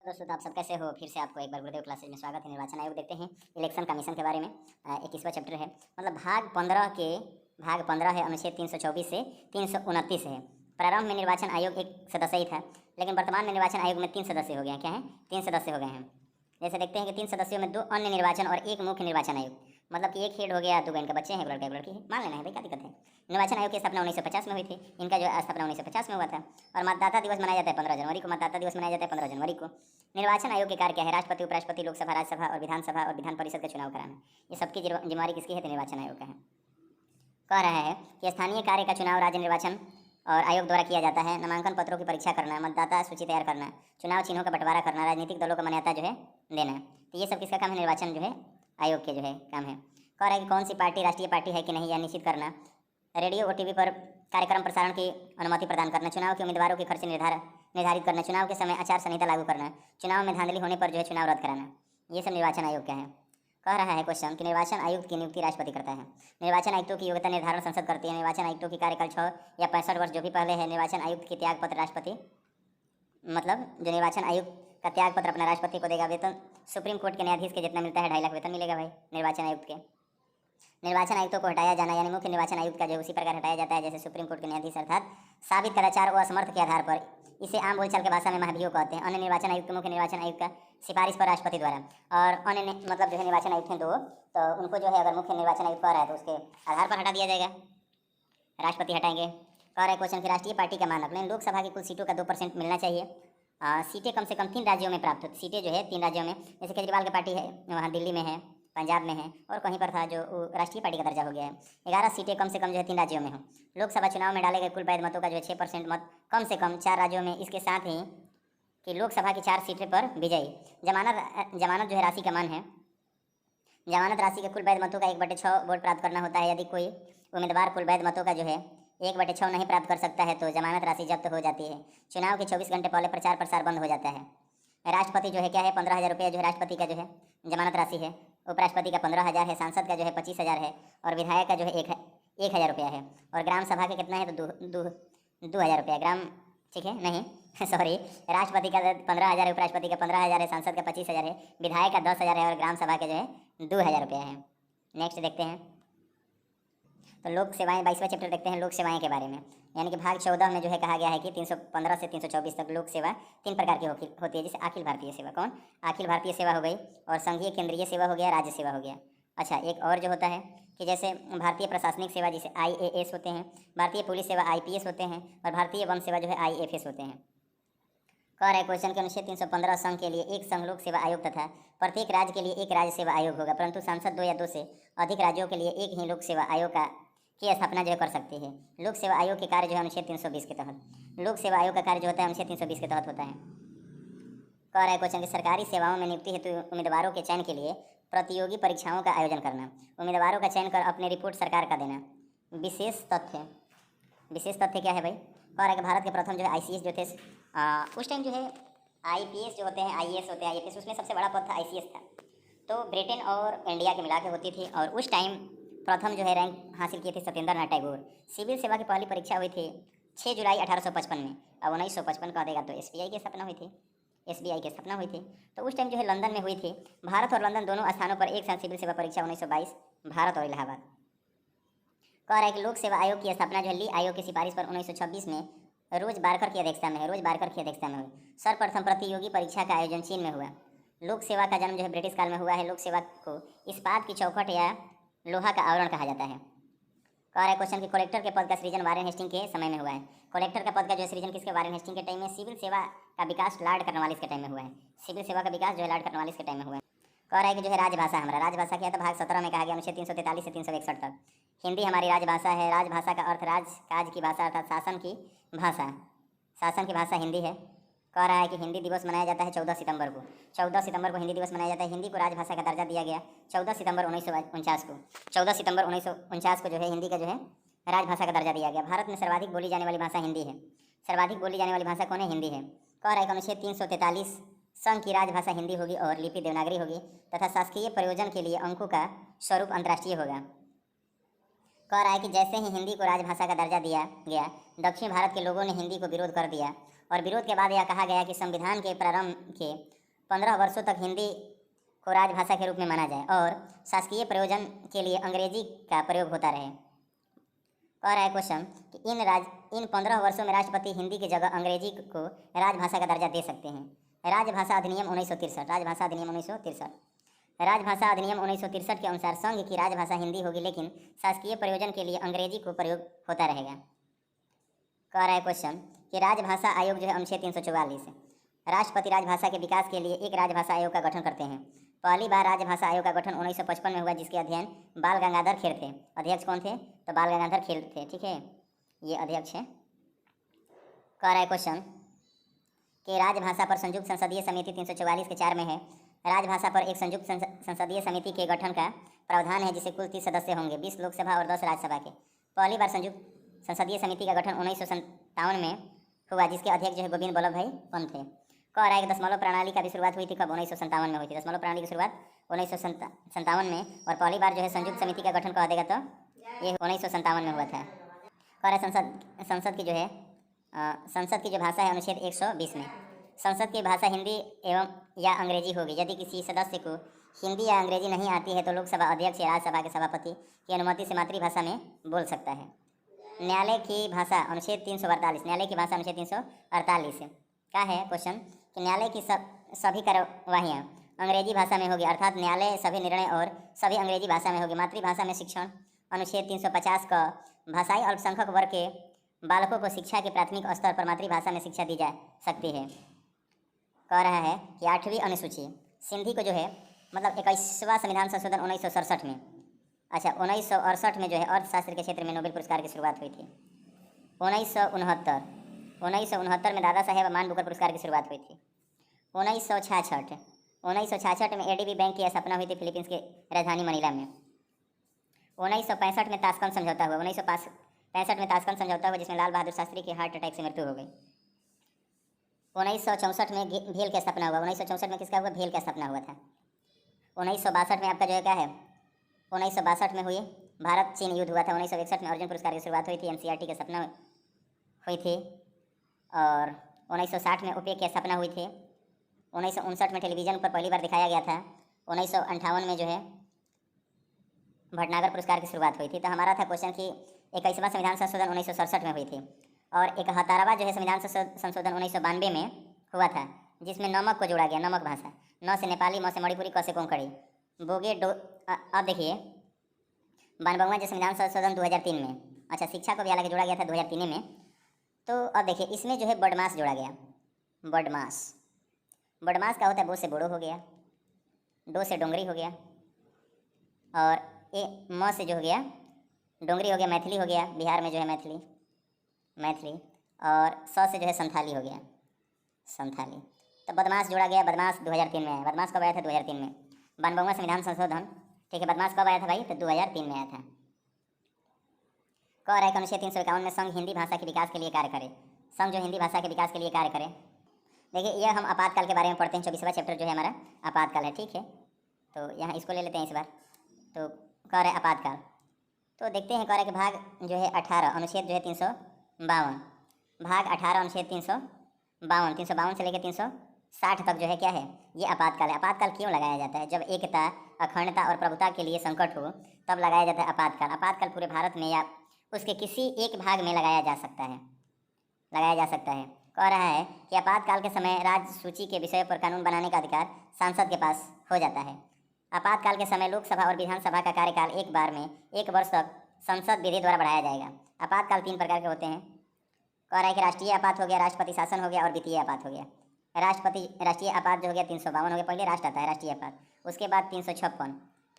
दोस्तों, तो आप सब कैसे हो? फिर से आपको एक बार गुरुदेव क्लासेज में स्वागत है। निर्वाचन आयोग देखते हैं इलेक्शन कमीशन के बारे में। 21वां चैप्टर है, मतलब भाग 15 है। अनुच्छेद 324 से 329 है। प्रारंभ में निर्वाचन आयोग एक सदस्य ही था, लेकिन वर्तमान में निर्वाचन आयोग में 3 सदस्य हो गए हैं। क्या है? 3 सदस्य हो गए हैं। जैसे देखते हैं कि 3 सदस्यों में 2 अन्य निर्वाचन और 1 मुख्य निर्वाचन आयोग, मतलब कि एक हेड हो गया, 2 इनके बच्चे हैं, एक लड़का एक लड़की है। मान लेना है भाई, क्या दिक्कत है। निर्वाचन आयोग की स्थापना 1950 में हुई थी। इनका जो स्थापना 1950 में हुआ था। और मतदाता दिवस मनाया जाता है 15 जनवरी को। मतदाता दिवस मनाया जाता है 15 जनवरी को। निर्वाचन आयोग के कार्य क्या है? राष्ट्रपति, उपराष्ट्रपति, लोकसभा, राज्यसभा और विधानसभा और विधान परिषद का चुनाव कराना। ये सबकी जिम्मेवारी किसकी है? तो निर्वाचन आयोग का है। कह रहा है कि स्थानीय कार्य का चुनाव राज्य निर्वाचन और आयोग द्वारा किया जाता है। नामांकन पत्रों की परीक्षा करना, मतदाता सूची तैयार करना, चुनाव चिन्हों का बंटवारा करना, राजनीतिक दलों को मान्यता जो है देना। तो ये सब किसका काम है? निर्वाचन जो है आयोग के जो है काम है। कह रहा है कि कौन सी पार्टी राष्ट्रीय पार्टी है कि नहीं, यह निश्चित करना। रेडियो और टीवी पर कार्यक्रम प्रसारण की अनुमति प्रदान करना। चुनाव के उम्मीदवारों के खर्च निर्धारित करना। चुनाव के समय आचार संहिता लागू करना। चुनाव में धांधली होने पर जो है चुनाव रद्द कराना। ये सब निर्वाचन आयोग का है। कह रहा है क्वेश्चन कि निर्वाचन आयुक्त की नियुक्ति राष्ट्रपति करता है। निर्वाचन आयुक्तों की योग्यता निर्धारण संसद करती है। निर्वाचन आयुक्तों की कार्यकाल 6 या 65 वर्ष जो भी पहले है। निर्वाचन आयुक्त की त्याग पत्र राष्ट्रपति, मतलब जो निर्वाचन आयुक्त का त्याग पत्र अपना राष्ट्रपति को देगा। वेतन सुप्रीम कोर्ट के न्यायाधीश के जितना मिलता है 2.5 लाख वेतन मिलेगा भाई निर्वाचन आयुक्त के। निर्वाचन आयुक्तों को हटाया जाना, यानी मुख्य निर्वाचन आयुक्त का जो उसी प्रकार हटाया जाता है जैसे सुप्रीम कोर्ट के न्यायाधीश, अर्थात साबित कदाचार व असमर्थ के आधार पर। इसे आम बोलचाल की भाषा में महाभियोग कहते हैं। अन्य निर्वाचन आयुक्त, मुख्य निर्वाचन आयुक्त का सिफारिश पर राष्ट्रपति द्वारा। और अन्य मतलब जो है निर्वाचन आयुक्त हैं 2, तो उनको जो है अगर मुख्य निर्वाचन आयुक्त कह रहा है तो उसके आधार पर हटा दिया जाएगा, राष्ट्रपति हटाएंगे। कह रहे क्वेश्चन कि राष्ट्रीय पार्टी का मानक लेकिन लोकसभा की कुल सीटों का 2% मिलना चाहिए। सीटें कम से कम 3 राज्यों में प्राप्त होती। सीटें जो है 3 राज्यों में, जैसे केजरीवाल की पार्टी है वहाँ दिल्ली में है, पंजाब में है और कहीं पर था जो राष्ट्रीय पार्टी का दर्जा हो गया है। 11 सीटें कम से कम जो है 3 राज्यों में हो। लोकसभा चुनाव में डाले गए कुल वैध मतों का जो है 6% मत कम से कम 4 राज्यों में। इसके साथ ही कि लोकसभा की 4 सीटें पर विजयी। जमानत जो है राशि का मान है। जमानत राशि के कुल वैध मतों का 1/6 वोट प्राप्त करना होता है। यदि कोई उम्मीदवार कुल वैध मतों का जो है 1/6 नहीं प्राप्त कर सकता है तो जमानत राशि जब्त हो जाती है। चुनाव के 24 घंटे पहले प्रचार प्रसार बंद हो जाता है। राष्ट्रपति जो है क्या है? 15,000 रुपये जो है राष्ट्रपति का जो है जमानत राशि है। उपराष्ट्रपति का 15,000 है। सांसद का जो है 25,000 है। और विधायक का जो है 1,000 रुपया है। और ग्राम सभा के कितना है? तो 2,000 रुपया ग्राम, ठीक है नहीं सॉरी, राष्ट्रपति का 15,000 है, उपराष्ट्रपति का 15,000 है, सांसद का 25,000 है, विधायक का 10,000 है और ग्राम सभा के जो है 2,000 रुपया है। नेक्स्ट देखते हैं तो लोक सेवाएं, 22वां चैप्टर देखते हैं लोक सेवाएं के बारे में। यानी कि भाग 14 में जो है कहा गया है कि 315 से 324 तक लोक सेवा 3 प्रकार की होती है। जैसे अखिल भारतीय सेवा, कौन? अखिल भारतीय सेवा हो गई, और संघीय केंद्रीय सेवा हो गया, राज्य सेवा हो गया। अच्छा, एक और जो होता है कि जैसे भारतीय प्रशासनिक सेवा जिसे IAS होते हैं, भारतीय पुलिस सेवा IPS होते हैं, और भारतीय वन सेवा जो है IFS होते हैं। कह रहे क्वेश्चन के अनुच्छेद 315 संघ के लिए एक संघ लोक सेवा आयोग तथा प्रत्येक राज्य के लिए एक राज्य सेवा आयोग होगा, परंतु सांसद 2 या 2 से अधिक राज्यों के लिए एक ही लोक सेवा आयोग की स्थापना जो है कर सकती है। लोक सेवा आयोग के कार्य जो है अनुच्छेद 320 के तहत। लोक सेवा आयोग का कार्य जो होता है अनुच्छेद 320 के तहत होता है। कह रहा है क्वेश्चन कि सरकारी सेवाओं में नियुक्ति हेतु उम्मीदवारों के चयन के लिए प्रतियोगी परीक्षाओं का आयोजन करना। उम्मीदवारों का चयन कर अपनी रिपोर्ट सरकार का देना। विशेष तथ्य क्या है भाई? कह रहा है कि भारत के प्रथम जो है ICS जो थे, उस टाइम जो है IPS जो होते हैं, IAS होते हैं, IFS, उसमें सबसे बड़ा पद था ICS था। तो ब्रिटेन और इंडिया के मिला के होती थी। और उस टाइम प्रथम जो है रैंक हासिल किए थे सत्येंद्र नाथ टैगोर। सिविल सेवा की पहली परीक्षा हुई थी 6 जुलाई 1855 में। अब 1955 कह देगा तो SBI की स्थापना हुई थी। SBI की स्थापना हुई थी तो उस टाइम जो है लंदन में हुई थी। भारत और लंदन दोनों स्थानों पर एक साथ सिविल सेवा परीक्षा 1922, भारत और इलाहाबाद। कह रहा है कि लोक सेवा आयोग की स्थापना जो है ली आयोग की सिफारिश पर 1926 में रोज बारकर की अध्यक्षता में हुई। सर्वप्रथम प्रतियोगी परीक्षा का आयोजन चीन में हुआ। लोक सेवा का जन्म जो है ब्रिटिश काल में हुआ है। लोक सेवा को इस्पात की चौखट या लोहा का आवरण कहा जाता है। कह रहा है क्वेश्चन कि कलेक्टर के पद का सृजन वारेन हेस्टिंग के समय में हुआ है। कलेक्टर का पद का जो सृजन किसके? वारेन हेस्टिंग के टाइम में। सिविल सेवा का विकास लॉर्ड कॉर्नवालिस के टाइम में हुआ है। सिविल सेवा का विकास जो है लॉर्ड कॉर्नवालिस के टाइम में हुआ है। कह रहा है कि जो है राजभाषा हमारा, राजभाषा क्या है? तो भाग 17 में कहा गया अनुच्छेद 343 से 361 तक। हिंदी हमारी राजभाषा है। राजभाषा का अर्थ राज की भाषा अर्थात शासन की भाषा हिंदी है। कह रहा है कि हिंदी दिवस मनाया जाता है 14 सितंबर को। 14 सितंबर को हिंदी दिवस मनाया जाता है। हिंदी को राजभाषा का दर्जा दिया गया 14 सितंबर 1949 को। 14 सितंबर 1949 को जो है हिंदी का जो है राजभाषा का दर्जा दिया गया। भारत में सर्वाधिक बोली जाने वाली भाषा हिंदी है। सर्वाधिक बोली जाने वाली भाषा कौन है? हिंदी है। कह रहा है कि अनुच्छेद 343 संघ की राजभाषा हिंदी होगी और लिपि देवनागरी होगी तथा शासकीय प्रयोजन के लिए अंकों का स्वरूप अंतर्राष्ट्रीय होगा। कह रहा है कि जैसे ही हिंदी को राजभाषा का दर्जा दिया गया, दक्षिण भारत के लोगों ने हिंदी को विरोध कर दिया और विरोध के बाद यह कहा गया कि संविधान के प्रारंभ के 15 वर्षों तक हिंदी को राजभाषा के रूप में माना जाए और शासकीय प्रयोजन के लिए अंग्रेजी का प्रयोग होता रहे। कह रहा है क्वेश्चन कि इन 15 वर्षों में राष्ट्रपति हिंदी की जगह अंग्रेजी को राजभाषा का दर्जा दे सकते हैं। राजभाषा अधिनियम 1963, राजभाषा अधिनियम 1963, राजभाषा अधिनियम 1963 के अनुसार संघ की राजभाषा हिंदी होगी, लेकिन शासकीय प्रयोजन के लिए अंग्रेजी को प्रयोग होता रहेगा। कह रहा है क्वेश्चन कि राजभाषा आयोग जो है अनुच्छेद 344, राष्ट्रपति राजभाषा के विकास के लिए एक राजभाषा आयोग का गठन करते हैं। पहली बार राजभाषा आयोग का गठन 1955 में हुआ, जिसके अध्ययन बाल गंगाधर खेर थे। अध्यक्ष कौन थे? तो बाल गंगाधर खेर थे। ठीक है, ये अध्यक्ष है। कह रहा है क्वेश्चन कि राजभाषा पर संयुक्त संसदीय समिति 344 के 4 में है। राजभाषा पर एक संयुक्त संसदीय समिति के गठन का प्रावधान है, जिसे कुल 30 सदस्य होंगे, 20 लोकसभा और 10 राज्यसभा के। पहली बार संयुक्त संसदीय समिति का गठन 1957 में हुआ, जिसके अध्यक्ष जो है गोविंद बल्लभ भाई पंत थे। कह रहा है कि दशमलव प्रणाली का भी शुरुआत हुई थी कब? 1957 में हुई थी। दशमलव प्रणाली की शुरुआत 1957 में, और पहली बार जो है संयुक्त समिति का गठन कह देगा तो ये 1957 में हुआ था। कह रहा है संसद की जो है संसद की जो भाषा है अनुच्छेद 120 में, संसद की भाषा हिंदी एवं या अंग्रेजी होगी। यदि किसी सदस्य को हिंदी या अंग्रेजी नहीं आती है तो लोकसभा अध्यक्ष या राज्यसभा के सभापति की अनुमति से मातृभाषा में बोल सकता है। न्यायालय की भाषा अनुच्छेद 348, न्यायालय की भाषा अनुच्छेद 348 क्या है क्वेश्चन कि न्यायालय की सभी कार्यवाहियाँ अंग्रेजी भाषा में होगी, अर्थात न्यायालय सभी निर्णय और सभी अंग्रेजी भाषा में होगी। मातृभाषा में शिक्षण अनुच्छेद 350 का भाषाई अल्पसंख्यक वर्ग के बालकों को शिक्षा के प्राथमिक स्तर पर मातृभाषा में शिक्षा दी जा सकती है। कह रहा है कि 8वीं अनुसूची सिंधी को जो है मतलब 21वां संविधान संशोधन 1967 में, अच्छा 1968 में जो है अर्थशास्त्र के क्षेत्र में नोबेल पुरस्कार की शुरुआत हुई थी। 1969 में दादा साहेब मानबुकर पुरस्कार की शुरुआत हुई थी। 1966 में एडीबी बैंक की स्थापना हुई थी फिलीपींस के राजधानी मनीला में। 1965 में ताशकंद समझौता हुआ, 1965 में ताशकंद समझौता हुआ, जिसमें लाल बहादुर शास्त्री की हार्ट अटैक से मृत्यु हो गई। 1964 में भेल की स्थापना हुआ। 1964 में किसका हुआ? भेल का स्थापना हुआ था। 1962 में आपका जो है क्या है 1962 में हुई भारत चीन युद्ध हुआ था। 1961 में अर्जुन पुरस्कार की शुरुआत हुई थी। एनसीईआरटी की स्थापना हुई थी और 1960 में ओपेक की स्थापना हुई थी। 1959 में टेलीविज़न पर पहली बार दिखाया गया था। 1958 में जो है भटनागर पुरस्कार की शुरुआत हुई थी। तो हमारा था क्वेश्चन कि 21वां संविधान संशोधन 1967 में हुई थी और 71वां जो है संविधान संशोधन 1992 में हुआ था, जिसमें नमक को जोड़ा गया। नमक भाषा, न से नेपाली, म से मणिपुरी, क से कोंकणी, बोगे डो। अब देखिए 92वां जो संविधान संशोधन 2003 में, अच्छा शिक्षा को भी हालांकि जोड़ा गया था 2003 में। तो अब देखिए इसमें जो है बदमाश जोड़ा गया। बदमाश का होता है बो से बोड़ो हो गया, डो से डोंगरी हो गया, और ए म से जो हो गया डोंगरी हो गया, मैथिली हो गया, बिहार में जो है मैथिली, और स से जो है संथाली हो गया, संथाली। तो बदमाश जोड़ा गया। बदमाश 2003 में आया। बदमाश कब आया था? 2003 में। 92वां संविधान संशोधन, ठीक है। बदमाश कब आया था भाई? तो 2003 में आया था। कह रहा है अनुच्छेद 351 में संघ हिंदी भाषा के विकास के लिए कार्य करे। संघ जो हिंदी भाषा के विकास के लिए कार्य करे। देखिए यह हम आपातकाल के बारे में पढ़ते हैं। 24वां चैप्टर जो है हमारा आपातकाल है, ठीक है। तो यहाँ इसको ले लेते हैं इस बार। तो कह रहे आपातकाल, तो देखते हैं। कह रहे कि भाग जो है 18 अनुच्छेद जो है 352, भाग 18 अनुच्छेद 352 से लेकर 360 तक जो है क्या है ये आपातकाल है। आपातकाल क्यों लगाया जाता है? जब एकता, अखंडता और प्रभुता के लिए संकट हो तब लगाया जाता है आपातकाल। आपातकाल पूरे भारत में या उसके किसी एक भाग में लगाया जा सकता है। कह रहा है कि आपातकाल के समय राज्य सूची के विषय पर कानून बनाने का अधिकार सांसद के पास हो जाता है। आपातकाल के समय लोकसभा और विधानसभा का कार्यकाल एक बार में 1 वर्ष तक संसद विधि द्वारा बढ़ाया जाएगा। आपातकाल 3 प्रकार के होते हैं। कह रहा है कि राष्ट्रीय आपात हो गया, राष्ट्रपति शासन हो गया और वित्तीय आपात हो गया। राष्ट्रीय आपात जो हो गया 352 हो गया, पहले राष्ट्र आता है राष्ट्रीय आपात, उसके बाद 356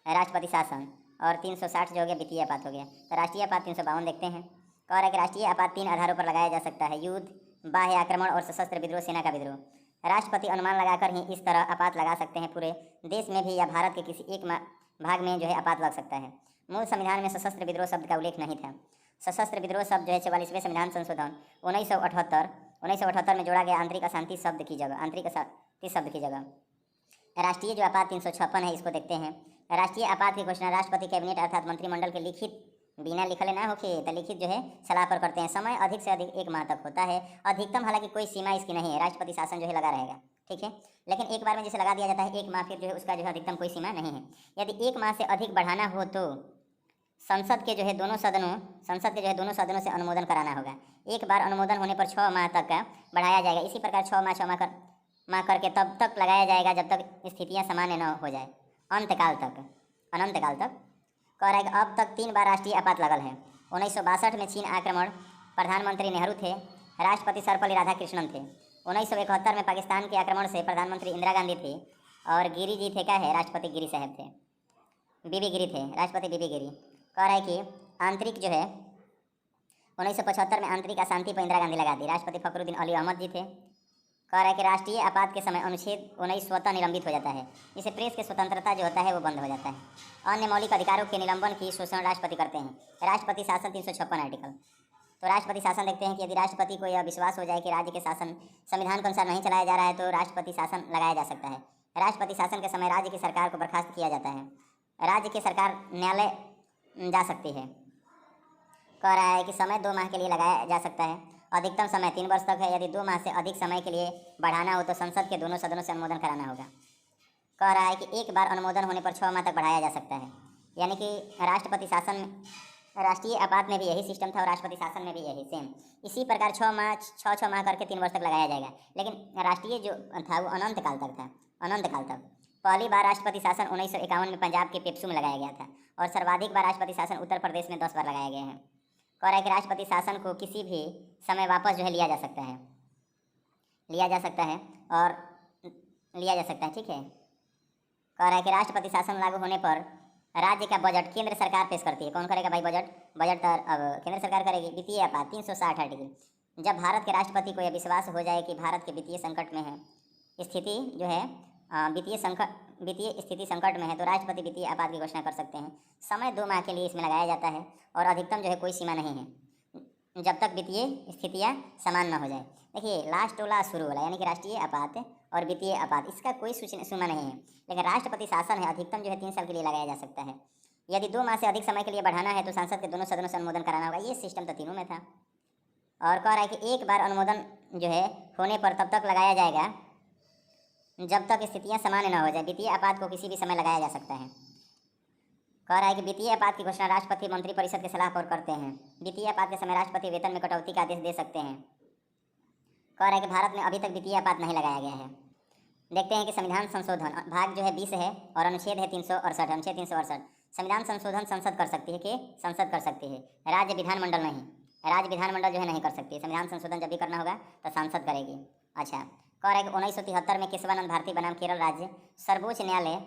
राष्ट्रपति शासन और 360 जो हो गया वित्तीय आपात हो गया। तो राष्ट्रीय आपात 352 देखते हैं। कह रहा है कि राष्ट्रीय आपात 3 आधारों पर लगाया जा सकता है: युद्ध, बाह्य आक्रमण और सशस्त्र विद्रोह, सेना का विद्रोह। राष्ट्रपति अनुमान लगाकर ही इस तरह आपात लगा सकते हैं। पूरे देश में भी या भारत के किसी एक भाग में जो है आपात लग सकता है। मूल संविधान में सशस्त्र विद्रोह शब्द का उल्लेख नहीं था। सशस्त्र विद्रोह शब्द जो है 44वें संविधान संशोधन 1978 में जोड़ा गया आंतरिक अशांति शब्द की जगह। राष्ट्रीय जो आपात 356 है, इसको देखते हैं। राष्ट्रीय आपात की घोषणा राष्ट्रपति, कैबिनेट अर्थात मंत्रिमंडल के लिखित बिना लिखले ना होके तो लिखित जो है सलाह पर करते हैं। समय अधिक से अधिक 1 माह तक होता है। अधिकतम हालांकि कोई सीमा इसकी नहीं है, राष्ट्रपति शासन जो है लगा रहेगा, ठीक है। लेकिन एक बार में जैसे लगा दिया जाता है 1 माह, फिर जो है उसका जो है अधिकतम कोई सीमा नहीं है। यदि 1 माह से अधिक बढ़ाना हो तो संसद के जो है दोनों सदनों से अनुमोदन कराना होगा। एक बार अनुमोदन होने पर 6 माह तक का बढ़ाया जाएगा। इसी प्रकार 6 माह करके तब तक लगाया जाएगा जब तक स्थितियाँ सामान्य न हो जाए, अंतकाल तक, अनंत काल तक। कह रहा है कि अब तक 3 बार राष्ट्रीय आपात लगल है। 1962 में चीन आक्रमण, प्रधानमंत्री नेहरू थे, राष्ट्रपति सर्वपल्ली राधाकृष्णन थे। 1971 में पाकिस्तान के आक्रमण से प्रधानमंत्री इंदिरा गांधी थी, और गिरी जी थे, क्या है, राष्ट्रपति गिरी साहब थे, बीबी गिरी थे, राष्ट्रपति बीबी गिरी। कह रहा है कि आंतरिक जो है 1975 में आंतरिक अशांति पर इंदिरा गांधी लगा दी, राष्ट्रपति फखरुद्दीन अली अहमद जी थे। कह रहा है कि राष्ट्रीय आपात के समय अनुच्छेद 19 स्वतः निलंबित हो जाता है, जिससे प्रेस की स्वतंत्रता जो होता है वो बंद हो जाता है। अन्य मौलिक अधिकारों के निलंबन की सूचना राष्ट्रपति करते हैं। राष्ट्रपति शासन 356 आर्टिकल। तो राष्ट्रपति शासन देखते हैं कि यदि राष्ट्रपति को यह विश्वास हो जाए कि राज्य के शासन संविधान के अनुसार नहीं चलाया जा रहा है तो राष्ट्रपति शासन लगाया जा सकता है। राष्ट्रपति शासन के समय राज्य की सरकार को बर्खास्त किया जाता है। राज्य की सरकार न्यायालय जा सकती है। कह रहा है कि समय 2 माह के लिए लगाया जा सकता है। अधिकतम समय 3 वर्ष तक है। यदि 2 माह से अधिक समय के लिए बढ़ाना हो तो संसद के दोनों सदनों से अनुमोदन कराना होगा। कह रहा है कि एक बार अनुमोदन होने पर 6 माह तक बढ़ाया जा सकता है। यानी कि राष्ट्रपति शासन, राष्ट्रीय आपात में भी यही सिस्टम था और राष्ट्रपति शासन में भी यही सेम इसी प्रकार 6 माह करके 3 वर्ष तक लगाया जाएगा। लेकिन राष्ट्रीय जो था वो अनंत काल तक था, अनंत काल तक। पहली बार राष्ट्रपति शासन 1951 में पंजाब के पेप्सू में लगाया गया था, और सर्वाधिक बार राष्ट्रपति शासन उत्तर प्रदेश में 10 बार लगाए गए हैं। कह रहा है कि राष्ट्रपति शासन को किसी भी समय वापस जो है लिया जा सकता है, ठीक है। कह रहा है कि राष्ट्रपति शासन लागू होने पर राज्य का बजट केंद्र सरकार पेश करती है। कौन करेगा भाई बजट? बजट अब केंद्र सरकार करेगी। वित्तीय आपात 360 आर्टिकल। जब भारत के राष्ट्रपति को यह विश्वास हो जाए कि भारत के वित्तीय संकट में है, स्थिति जो है वित्तीय स्थिति संकट में है, तो राष्ट्रपति वित्तीय आपात की घोषणा कर सकते हैं। समय 2 माह के लिए इसमें लगाया जाता है, और अधिकतम जो है कोई सीमा नहीं है जब तक वित्तीय स्थितियाँ समान न हो जाए। देखिए, लास्ट वाला शुरू वाला, यानी कि राष्ट्रीय आपात और वित्तीय आपात, इसका कोई सीमा नहीं है। लेकिन राष्ट्रपति शासन है, अधिकतम जो है 3 साल के लिए लगाया जा सकता है। यदि 2 माह से अधिक समय के लिए बढ़ाना है तो संसद के दोनों सदनों से अनुमोदन कराना होगा। ये सिस्टम तो तीनों में था। और कह रहा है कि एक बार अनुमोदन जो है होने पर तब तक लगाया जाएगा जब तक स्थितियां सामान्य न हो जाए। वित्तीय आपात को किसी भी समय लगाया जा सकता है। कह रहा है कि वित्तीय आपात की घोषणा राष्ट्रपति मंत्रिपरिषद के सलाह पर करते हैं। वित्तीय आपात के समय राष्ट्रपति वेतन में कटौती का आदेश दे सकते हैं। कह रहा है कि भारत में अभी तक वित्तीय आपात नहीं लगाया गया है। देखते हैं कि संविधान संशोधन भाग जो है 20 है और अनुच्छेद है 368, अनुच्छेद 368। संविधान संशोधन संसद कर सकती है कि संसद कर सकती है, राज्य विधानमंडल नहीं। राज्य विधानमंडल जो है नहीं कर सकती। संविधान संशोधन जब भी करना होगा तो संसद करेगी। अच्छा, कह रहा है कि 1973 में केशवानंद भारती बनाम केरल राज्य सर्वोच्च न्यायालय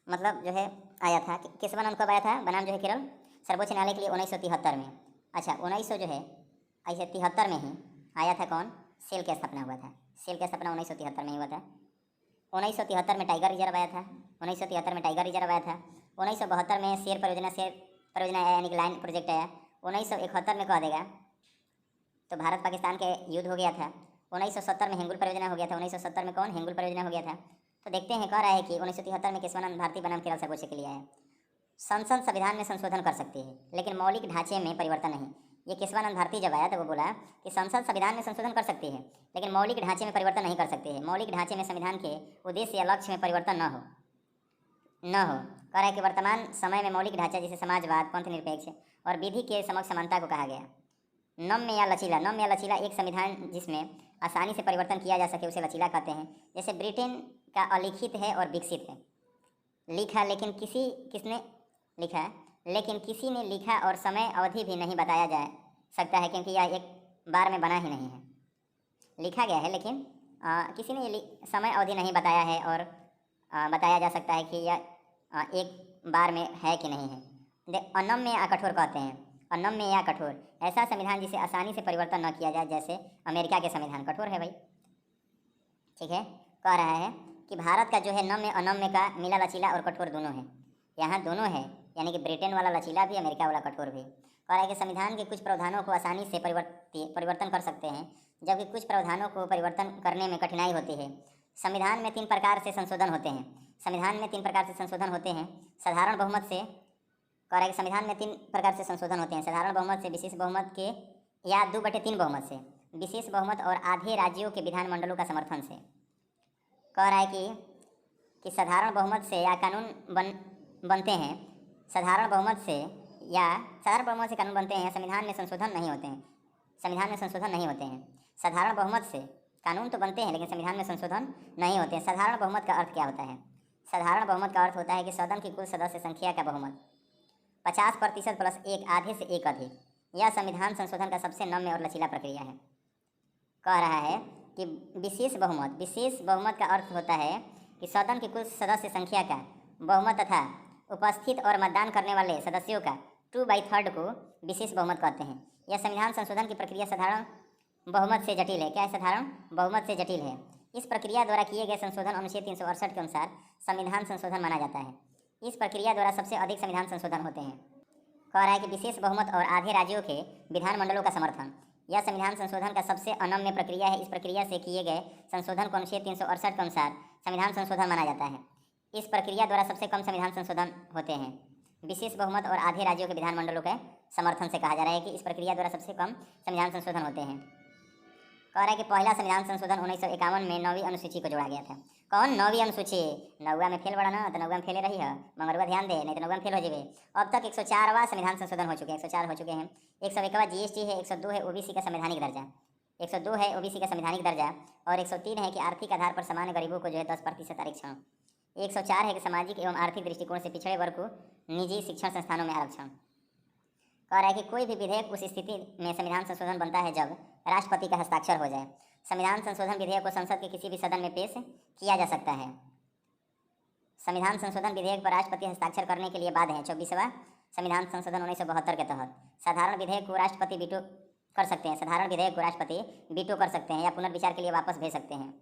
मतलब जो है आया था। केशवानंद कब आया था बनाम जो है केरल सर्वोच्च न्यायालय के लिए? 1973 में। अच्छा, 1900 जो है ऐसे 73 में ही आया था। कौन? सेल की स्थापना हुआ था। सेल की स्थापना 1973 में ही हुआ था। 1973 में टाइगर रिजर्व आया था। 1973 में टाइगर रिजर्व आया था। 1972 में शेर परियोजना आया, यानी कि लाइन प्रोजेक्ट आया। 1971 में कह देगा तो भारत पाकिस्तान के युद्ध हो गया था। 1970 में हिंगुल परियोजना हो गया था। 1970 में कौन? हिंगुल परियोजना हो गया था। तो देखते हैं, कह रहा है कि 1973 में केशवानंद भारती बनाम केरल सर्वोच्च के लिए आया। संसद संविधान में संशोधन कर सकती है, लेकिन मौलिक ढांचे में परिवर्तन नहीं। ये केशवानंद भारती जब आया तो वो बोला कि संसद संविधान में संशोधन कर सकती है, लेकिन मौलिक ढांचे में परिवर्तन नहीं कर सकती है। मौलिक ढांचे में संविधान के उद्देश्य या लक्ष्य में परिवर्तन न हो। कह रहा है कि वर्तमान समय में मौलिक ढांचा जिसे समाजवाद, पंथ निरपेक्ष और विधि के समक्ष समानता को कहा गया। नम्य या लचीला एक संविधान जिसमें आसानी से परिवर्तन किया जा सके उसे लचीला कहते हैं। जैसे ब्रिटेन का अलिखित है और विकसित है। लिखा लेकिन किसी ने लिखा और समय अवधि भी नहीं बताया जा सकता है, क्योंकि यह एक बार में बना ही नहीं है। लिखा गया है लेकिन किसी ने समय अवधि नहीं बताया है, और बताया जा सकता है कि यह एक बार में है कि नहीं है। अनम्य या कठोर कहते हैं। अनम्य या कठोर ऐसा संविधान जिसे आसानी से परिवर्तन न किया जाए, जैसे अमेरिका के संविधान कठोर है भाई, ठीक है। कह रहा है कि भारत का जो है नम्य अनम्य का मिला लचीला और कठोर दोनों है। यहाँ दोनों है, यानी कि ब्रिटेन वाला लचीला भी, अमेरिका वाला कठोर भी। कह रहा है कि संविधान के कुछ प्रावधानों को आसानी से परिवर्तन कर सकते हैं, जबकि कुछ प्रावधानों को परिवर्तन करने में कठिनाई होती है। संविधान में 3 प्रकार से संशोधन होते हैं। साधारण बहुमत से कह रहा है कि संविधान में 3 प्रकार से संशोधन होते हैं, साधारण बहुमत से, विशेष बहुमत के या 2/3 बहुमत से, विशेष बहुमत और आधे राज्यों के विधानमंडलों का समर्थन से। कह रहा है कि साधारण बहुमत से या कानून बनते हैं, साधारण बहुमत से कानून बनते हैं या संविधान में संशोधन नहीं होते हैं, संविधान में संशोधन नहीं होते हैं। साधारण बहुमत से कानून तो बनते हैं लेकिन संविधान में संशोधन नहीं होते हैं। साधारण बहुमत का अर्थ क्या होता है? साधारण बहुमत का अर्थ होता है कि सदन की कुल सदस्य संख्या का बहुमत 50% प्लस 1 आधे से 1 अधिक। यह संविधान संशोधन का सबसे नम्य और लचीला प्रक्रिया है। कह रहा है कि विशेष बहुमत का अर्थ होता है कि सदन की कुल सदस्य संख्या का बहुमत तथा उपस्थित और मतदान करने वाले सदस्यों का 2/3 को विशेष बहुमत कहते हैं। यह संविधान संशोधन की प्रक्रिया साधारण बहुमत से जटिल है। क्या है? साधारण बहुमत से जटिल है। इस प्रक्रिया द्वारा किए गए संशोधन अनुच्छेद 368 के अनुसार संविधान संशोधन माना जाता है। इस प्रक्रिया द्वारा सबसे अधिक संविधान संशोधन होते हैं। कह रहा है कि विशेष बहुमत और आधे राज्यों के विधानमंडलों का समर्थन, यह संविधान संशोधन का सबसे अनम्य प्रक्रिया है। इस प्रक्रिया से किए गए संशोधन को अनुच्छेद 368 के अनुसार संविधान संशोधन माना जाता है। इस प्रक्रिया द्वारा सबसे कम संविधान संशोधन होते हैं। विशेष बहुमत और आधे राज्यों के विधानमंडलों के समर्थन से कहा जा रहा है कि इस प्रक्रिया द्वारा सबसे कम संविधान संशोधन होते हैं। कह रहा है कि पहला संविधान संशोधन 1951 में 9वीं अनुसूची को जोड़ा गया था। कौन? 9वीं अनुसूची। 9वां में फेल बड़ा ना, तो 9वां में फेले रही है, मगरवा ध्यान दे, नहीं तो 9वां में फेल हो जाए। अब तक 104वां संविधान संशोधन हो चुके हैं, 104 हो चुके हैं। 101वां जीएसटी है, 102 है ओबीसी का संवैधानिक दर्जा, 102 है ओबीसी का संवैधानिक दर्जा, और 103 है कि आर्थिक आधार पर सामान्य गरीबों को जो है 10% आरक्षण। 104 है कि सामाजिक एवं आर्थिक दृष्टिकोण से पिछड़े वर्ग को निजी शिक्षण संस्थानों में आरक्षण। कह रहा है कि कोई भी विधेयक उस स्थिति में संविधान संशोधन बनता है जब राष्ट्रपति का हस्ताक्षर हो जाए। संविधान संशोधन विधेयक को संसद के किसी भी सदन में पेश किया जा सकता है। संविधान संशोधन विधेयक पर राष्ट्रपति हस्ताक्षर करने के लिए बाध्य है। 24वां संविधान संशोधन 1972 के तहत साधारण विधेयक को राष्ट्रपति वीटो कर सकते हैं। साधारण विधेयक को राष्ट्रपति वीटो कर सकते हैं या पुनर्विचार के लिए वापस भेज सकते हैं।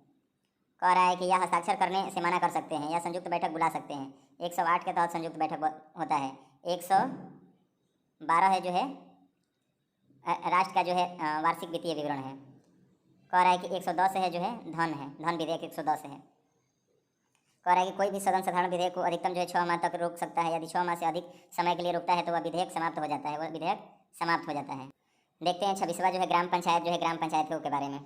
कह रहा है कि यह हस्ताक्षर करने से मना कर सकते हैं या संयुक्त बैठक बुला सकते हैं। 108 के तहत संयुक्त बैठक होता है। 112 है जो है राष्ट्र का जो है वार्षिक वित्तीय विवरण है। कह रहा है कि 110 है जो है धन विधेयक 110 है। कह रहा है कि कोई भी सदन साधारण विधेयक को अधिकतम जो है 6 माह तक रोक सकता है। यदि 6 माह से अधिक समय के लिए रोकता है तो वह विधेयक समाप्त हो जाता है। देखते हैं 26वां जो है ग्राम पंचायत जो है ग्राम पंचायतों के बारे में।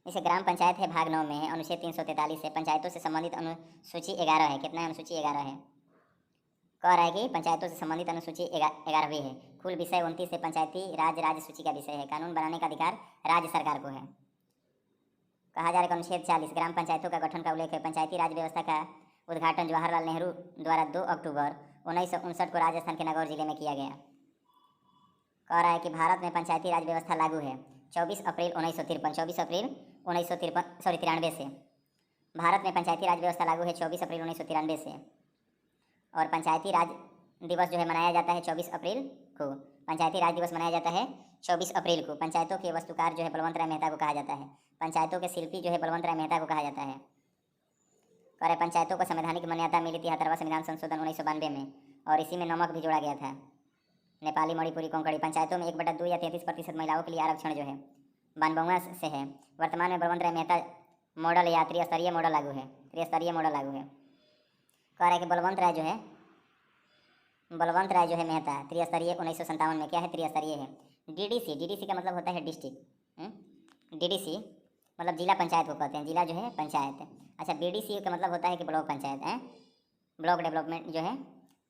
इसे ग्राम पंचायत है भाग 9 में है, अनुच्छेद 343 है। पंचायतों से संबंधित अनुसूची 11 है। कितना है? अनुसूची 11 है। कह रहा है कि पंचायतों से संबंधित अनुसूची 11वीं है। कुल विषय 29 है। पंचायती राज राज्य सूची का विषय है। कानून बनाने का अधिकार राज्य सरकार को है। कहा जा रहा है अनुच्छेद 40 ग्राम पंचायतों का गठन का उल्लेख है। पंचायती राज व्यवस्था का उद्घाटन जवाहरलाल नेहरू द्वारा 2 अक्टूबर 1959 को राजस्थान के नागौर जिले में किया गया। कह रहा है कि भारत में पंचायती राज व्यवस्था लागू है 24 अप्रैल 1993 से। भारत में पंचायती राज व्यवस्था लागू है 24 अप्रैल 1993 से। और पंचायती राज दिवस जो है मनाया जाता है 24 अप्रैल को। पंचायती राज दिवस मनाया जाता है 24 अप्रैल को। पंचायतों के वस्तुकार जो है बलवंत राय मेहता को कहा जाता है। पंचायतों के शिल्पी जो है बलवंत राय मेहता को कहा जाता है। कह रहे पंचायतों को संवैधानिक मान्यता मिली थी 73वां संविधान संशोधन 1992 में, और इसी में नमक भी जोड़ा गया था। नेपाली, मणिपुरी, कोंकणी पंचायतों में 1/2 या 33% महिलाओं के लिए आरक्षण जो है 92वां से है। वर्तमान में बलवंत राय मेहता मॉडल या त्रिस्तरीय मॉडल लागू है। कह रहा है कि बलवंत राय जो है मेहता त्रिस्तरीय 1957 में। क्या है? त्रिस्तरीय है। डीडीसी का मतलब होता है डिस्ट्रिक्ट। डीडीसी मतलब जिला पंचायत को कहते हैं। जिला जो है पंचायत। अच्छा, बीडीसी का मतलब होता है कि ब्लॉक पंचायत है, ब्लॉक डेवलपमेंट जो है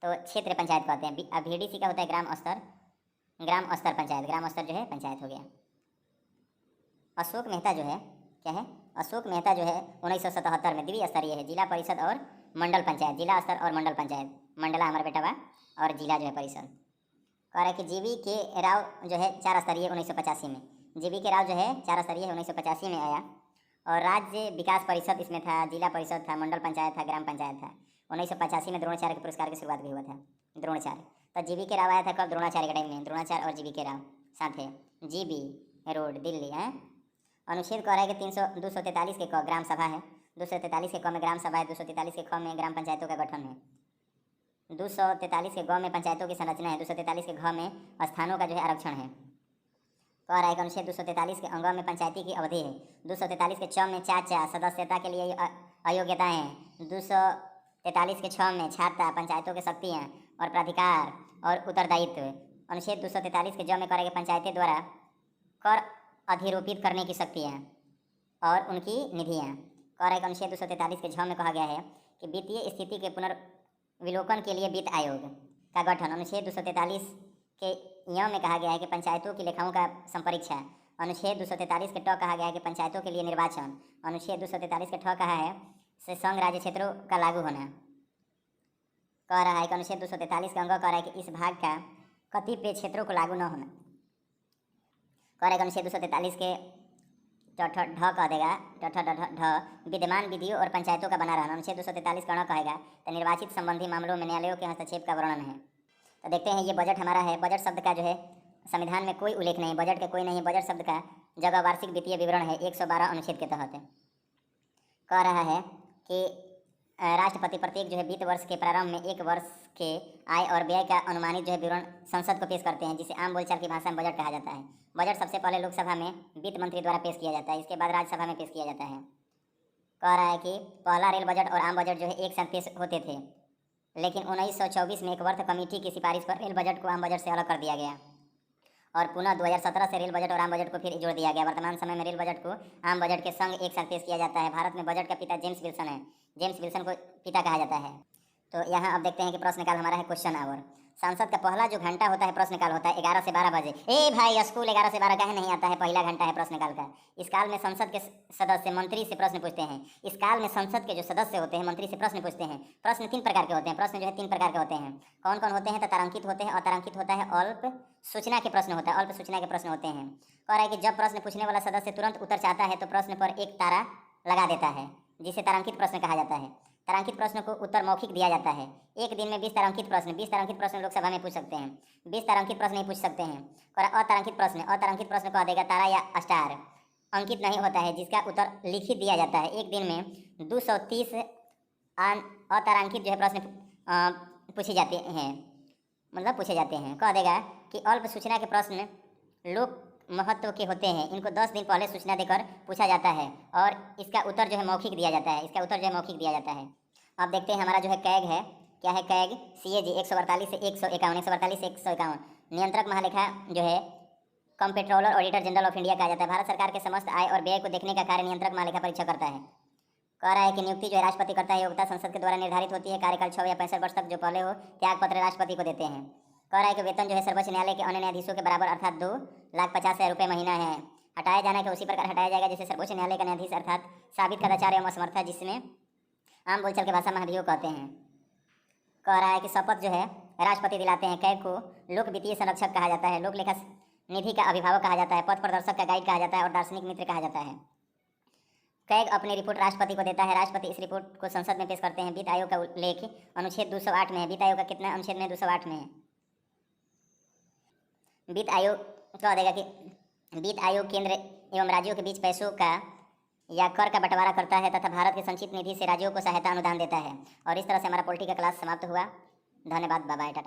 तो क्षेत्र पंचायत कहते हैं। अब बीडीसी का होता है ग्राम स्तर पंचायत। ग्राम स्तर जो है पंचायत हो गया। अशोक मेहता जो है क्या है? अशोक मेहता जो है 1977 में द्विस्तरीय है। जिला परिषद और मंडल पंचायत। जिला स्तर और मंडल पंचायत। मंडला हमारा बेटा बा और जिला जो है परिषद। कह रहा है कि जीवी के राव जो है 4 स्तरीय 1985 में। जीवी के राव जो है 4 स्तरीय 1985 में आया। और राज्य विकास परिषद इसमें था, जिला परिषद था, मंडल पंचायत था, ग्राम पंचायत था। 1985 में द्रोणाचार्य के पुरस्कार की शुरुआत भी हुआ था। द्रोणाचार्य तो जीवी के राव आया था कब? द्रोणाचार्य के टाइम में। द्रोणाचार्य और जीवी के राव साथ है। जीबी रोड दिल्ली है। अनुच्छेद कह रहा है कि 243 के क ग्राम सभा है। 243 के क में ग्राम सभा है। 243 के ख में ग्राम पंचायतों का गठन है। 243 के ग में पंचायतों की संरचना है। 243 के घ में स्थानों का जो है आरक्षण है। कह रहा है कि अनुच्छेद 243 के अंग में पंचायती की अवधि है। 243 के 6 में चाचा सदस्यता के लिए अयोग्यताएँ हैं। 243 के 6 में छात्रा पंचायतों के शक्तियाँ और प्राधिकार और उत्तरदायित्व। अनुच्छेद 243 के ज में कहा गया पंचायतें द्वारा कर अधिरोपित करने की शक्तियाँ और उनकी निधियाँ। कह रहा है कि अनुच्छेद 243 के झ में कहा गया है कि वित्तीय स्थिति के पुनर्विलोकन के लिए वित्त आयोग का गठन। अनुच्छेद 243 के य में कहा गया है कि पंचायतों की लेखाओं का संपरीक्षा। अनुच्छेद 243 के ट कहा गया है कि पंचायतों के लिए निर्वाचन। अनुच्छेद 243 के ठ कहा है से संघ राज्य क्षेत्रों का लागू होना। कह रहा है कि अनुच्छेद 243 का अंग कह रहा है कि इस भाग का कतिपय क्षेत्रों को लागू न होना। कह रहा है कि अनुच्छेद 243 के ढ कह देगा ढ विद्यमान विधियों और पंचायतों का बना रहना। अनुच्छेद 243 का ण कहेगा तो निर्वाचित संबंधी मामलों में न्यायालयों के हस्तक्षेप का वर्णन है। तो देखते हैं ये बजट हमारा है। बजट शब्द का जो है संविधान में कोई उल्लेख नहीं, बजट का कोई नहीं। बजट शब्द का जगह वार्षिक वित्तीय विवरण है 112 अनुच्छेद के तहत। कह रहा है कि राष्ट्रपति प्रत्येक जो है वित्त वर्ष के प्रारंभ में एक वर्ष के आय और व्यय का अनुमानित जो है विवरण संसद को पेश करते हैं, जिसे आम बोलचाल की भाषा में बजट कहा जाता है। बजट सबसे पहले लोकसभा में वित्त मंत्री द्वारा पेश किया जाता है, इसके बाद राज्यसभा में पेश किया जाता है। कह रहा है कि पहला रेल बजट और आम बजट जो है एक साथ पेश होते थे, लेकिन 1924 में एक वर्थ कमेटी की सिफारिश पर रेल बजट को आम बजट से अलग कर दिया गया और पुनः 2017 से रेल बजट और आम बजट को फिर जोड़ दिया गया। वर्तमान समय में रेल बजट को आम बजट के संग एक साथ पेश किया जाता है। भारत में बजट का पिता जेम्स विल्सन है। जेम्स विल्सन को पिता कहा जाता है। तो यहाँ अब देखते हैं कि प्रश्न काल हमारा है क्वेश्चन आवर। संसद का पहला जो घंटा होता है प्रश्न काल होता है 11 से 12 बजे। ए भाई स्कूल 11 से 12 काहे नहीं आता है? पहला घंटा है प्रश्न काल का। इस काल में संसद के सदस्य मंत्री से प्रश्न पूछते हैं। इस काल में संसद के जो सदस्य होते हैं मंत्री से प्रश्न पूछते हैं। प्रश्न 3 प्रकार के होते हैं। प्रश्न जो है 3 प्रकार के होते हैं। कौन कौन होते हैं? तो तारांकित होते हैं, अतारांकित होता है, अल्प सूचना के प्रश्न होता है। अल्प सूचना के प्रश्न होते हैं। कह रहा है कि जब प्रश्न पूछने वाला सदस्य तुरंत उत्तर चाहता है तो प्रश्न पर एक तारा लगा देता है, जिसे तारांकित प्रश्न कहा जाता है। तारांकित प्रश्न को उत्तर मौखिक दिया जाता है। एक दिन में 20 तारांकित प्रश्न लोकसभा में पूछ सकते हैं। 20 तारांकित प्रश्न नहीं पूछ सकते हैं। और अतारांकित प्रश्न कह देगा तारा या स्टार, अंकित नहीं होता है, जिसका उत्तर लिखित दिया जाता है। एक दिन में 230 अतारांकित जो है प्रश्न पूछे जाते हैं। कह देगा कि अल्प सूचना के प्रश्न लोक महत्व के होते हैं, इनको 10 दिन पहले सूचना देकर पूछा जाता है और इसका उत्तर जो है मौखिक दिया जाता है। अब देखते हैं हमारा जो है कैग है, क्या है कैग? CAG 148 से 151 नियंत्रक महालेखा जो है comptroller auditor general of India कहा जाता है। भारत सरकार के समस्त आय और व्यय को देखने का कार्य नियंत्रक महालेखा परीक्षा करता है। कह रहा है कि नियुक्ति जो है राष्ट्रपति करता है, योग्यता संसद के द्वारा निर्धारित होती है। कार्यकाल 6 या 65 वर्ष तक जो पहले हो त्याग पत्र राष्ट्रपति को देते हैं। कह रहा है कि वेतन जो है सर्वोच्च न्यायालय के अन्य न्यायाधीशों के बराबर अर्थात 2,50,000 रुपये महीना है। हटाया जाना कि उसी प्रकार हटाया जाएगा जैसे सर्वोच्च न्यायालय का न्यायाधीश अर्थात साबित कदाचार एवं असमर्था, जिसमें आम बोलचाल की भाषा में अभियोग कहते हैं। कह रहा है कि शपथ जो है राष्ट्रपति दिलाते हैं। कैग को लोक वित्तीय संरक्षक कहा जाता है, लोक लेखा निधि का अभिभावक कहा जाता है, पथ प्रदर्शक का गाइड कहा जाता है और दार्शनिक मित्र कहा जाता है। कैग अपनी रिपोर्ट राष्ट्रपति को देता है। राष्ट्रपति इस रिपोर्ट को संसद में पेश करते हैं। वित्त आयोग का उल्लेख अनुच्छेद 208 में है। वित्त आयोग का कितना अनुच्छेद में? 208 में है। वित्त आयोग कह देगा कि वित्त आयोग केंद्र एवं राज्यों के बीच पैसों का या कर का बंटवारा करता है तथा भारत के संचित निधि से राज्यों को सहायता अनुदान देता है। और इस तरह से हमारा पॉलिटी का क्लास समाप्त हुआ। धन्यवाद, बाय बाय, टाटा।